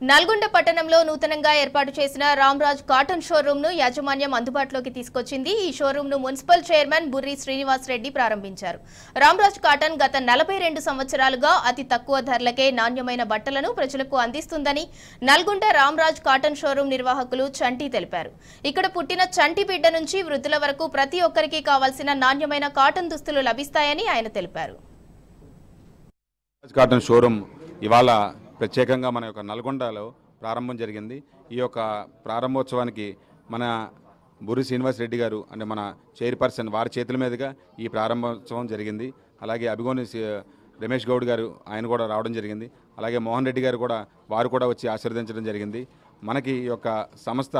నల్గొండ పట్టణంలో నూతనంగా ఏర్పాటు చేసిన రామ్రాజ్ కాటన్ షోరూమ్ ను యాజమాన్యం అందుబాటులోకి తీసుకొచ్చింది. ఈ షోరూమ్ ను మున్సిపల్ చైర్మన్ బుర్రి శ్రీనివాస్ రెడ్డి ప్రారంభించారు. రామ్రాజ్ కాటన్ గత 42 సంవత్సరాలుగా అతి తక్కువ ధరలకే నాణ్యమైన బట్టలను ప్రజలకు అందిస్తుందని నల్గొండ రామ్రాజ్ కాటన్ షోరూమ్ నిర్వాహకులు చంటి తెలిపారు. ఇక్కడ పుట్టిన చంటి బిడ్డ నుంచి వృద్ధుల వరకు ప్రతి ఒక్కరికి కావాల్సిన నాణ్యమైన కాటన్ దుస్తులు లభిస్తాయని ఆయన తెలిపారు. కాటన్ షోరూమ్ ఇవాళ ప్రత్యేకంగా మన యొక్క నల్గొండలో ప్రారంభం జరిగింది. ఈ యొక్క ప్రారంభోత్సవానికి మన బుర్రి శ్రీనివాస్ రెడ్డి గారు అంటే మన చైర్పర్సన్ వారి చేతుల మీదుగా ఈ ప్రారంభోత్సవం జరిగింది. అలాగే అభిగోని రమేష్ గౌడ్ గారు ఆయన కూడా రావడం జరిగింది. అలాగే మోహన్ రెడ్డి గారు కూడా వారు కూడా వచ్చి ఆశీర్వదించడం జరిగింది. మనకి ఈ యొక్క సంస్థ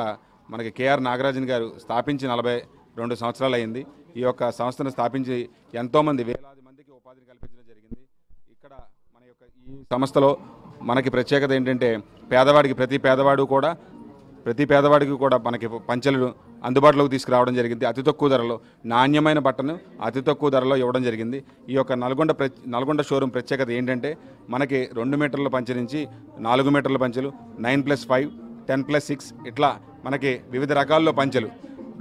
మనకి కేఆర్ నాగరాజన్ గారు స్థాపించి 42 సంవత్సరాలు అయింది. ఈ యొక్క సంస్థను స్థాపించి ఎంతోమంది వేలాది మందికి ఉపాధిని కల్పించడం జరిగింది. ఇక్కడ మన యొక్క ఈ సంస్థలో మనకి ప్రత్యేకత ఏంటంటే ప్రతి పేదవాడికి కూడా మనకి పంచెలు అందుబాటులోకి తీసుకురావడం జరిగింది. అతి తక్కువ ధరలో నాణ్యమైన బట్టను అతి తక్కువ ధరలో ఇవ్వడం జరిగింది. ఈ యొక్క నల్గొండ షోరూమ్ ప్రత్యేకత ఏంటంటే మనకి 2 మీటర్ల పంచె నుంచి 4 మీటర్ల పంచెలు 9+5 10+6 ఇట్లా మనకి వివిధ రకాల్లో పంచెలు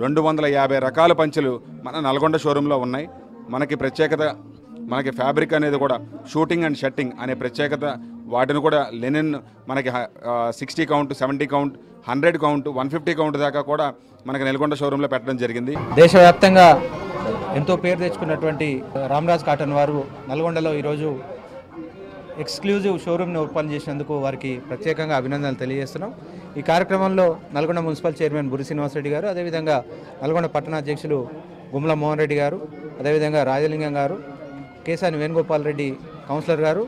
250 రకాల పంచెలు మన నల్గొండ షోరూంలో ఉన్నాయి. మనకి ప్రత్యేకత మనకి ఫ్యాబ్రిక్ అనేది కూడా షూటింగ్ అండ్ షట్టింగ్ అనే ప్రత్యేకత వాటిని కూడా లెనిన్ మనకి 60 కౌంట్ 70 కౌంట్ 100 కౌంట్ 150 కౌంట్ దాకా కూడా మనకి నల్గొండ షోరూంలో పెట్టడం జరిగింది. దేశవ్యాప్తంగా ఎంతో పేరు తెచ్చుకున్నటువంటి రామ్రాజ్ కాటన్ వారు నల్గొండలో ఈరోజు ఎక్స్క్లూజివ్ షోరూమ్ను ఓపెన్ చేసినందుకు వారికి ప్రత్యేకంగా అభినందనలు తెలియజేస్తున్నాం. ఈ కార్యక్రమంలో నల్గొండ మున్సిపల్ చైర్మన్ బుర్రి శ్రీనివాస్ రెడ్డి గారు, అదేవిధంగా నల్గొండ పట్టణ అధ్యక్షులు గుమ్మల మోహన్ రెడ్డి గారు, అదేవిధంగా రాజలింగం గారు, కేసాని వేణుగోపాల్ రెడ్డి కౌన్సిలర్ గారు,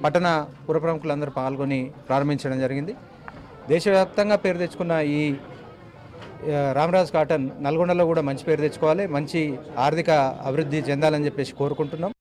పట్టణ పుర ప్రముఖులందరూ పాల్గొని ప్రారంభించడం జరిగింది. దేశవ్యాప్తంగా పేరు తెచ్చుకున్న ఈ రామ్రాజ్ కాటన్ నల్గొండలో కూడా మంచి పేరు తెచ్చుకోవాలి, మంచి ఆర్థిక అభివృద్ధి చెందాలని చెప్పేసి కోరుకుంటున్నాం.